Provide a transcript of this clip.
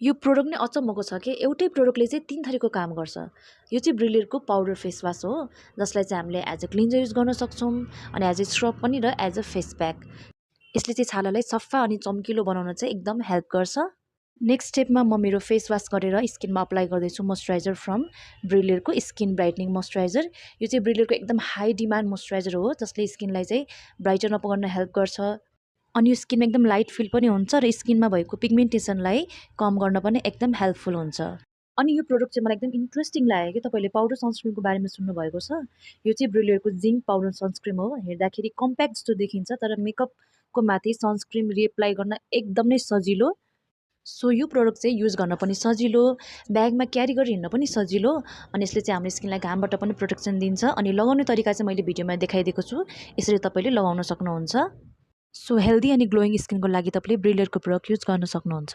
यो प्रोडक्ट नै अचम्मको छ कि एउटै प्रोडक्टले चाहिँ 3 थरीको काम गर्छ। यो चाहिँ ब्रिलियरको पाउडर फेस वास हो, जसलाई चाहिँ हामीले एज अ क्लिन्जर युज गर्न सक्छौँ अनि एज अ स्क्रब पनि र एज अ फेस प्याक। यसले चाहिँ छालालाई सफा अनि चम्किलो बनाउन चाहिँ एकदम हेल्प गर्छ। नेक्स्ट स्टेपमा म मेरो फेस वास गरेर स्किनमा अप्लाई गर्दैछु मोइस्चराइजर फ्रम ब्रिलियरको स्किन ब्राइटनिङ मोइस्चराइजर। यो चाहिँ ब्रिलियरको एकदम हाई डिमान्ड मोइस्चराइजर हो, जसले स्किनलाई चाहिँ ब्राइटन अप गर्न हेल्प गर्छ अनि यो स्किनमा एकदम लाइट फिल पनि हुन्छ र स्किनमा भएको पिगमेन्टेसनलाई कम गर्न पनि एकदम हेल्पफुल हुन्छ। अनि यो प्रोडक्ट चाहिँ मलाई एकदम इन्ट्रेस्टिङ लाग्यो कि तपाईँले पाउडर सनस्क्रिनको बारेमा सुन्नुभएको छ। यो चाहिँ ब्रिलियरको जिङ्क पाउडर सनस्क्रिन हो। हेर्दाखेरि कम्प्याक्ट जस्तो देखिन्छ, तर मेकअपको माथि सनस्क्रिन रिएप्लाई गर्न एकदम नै सजिलो। सो यो प्रोडक्ट चाहिँ युज गर्न पनि सजिलो, ब्यागमा क्यारी गरेर हिँड्न पनि सजिलो अनि यसले चाहिँ हाम्रो स्किनलाई घामबाट पनि प्रोटेक्सन दिन्छ अनि लगाउने तरिका चाहिँ मैले भिडियोमा देखाइदिएको छु। यसरी तपाईँले लगाउन सक्नुहुन्छ। सो हेल्दी अनि ग्लोइङ स्किनको लागि तपाईँले ब्रिलियरको प्रोडक्ट युज गर्न सक्नुहुन्छ।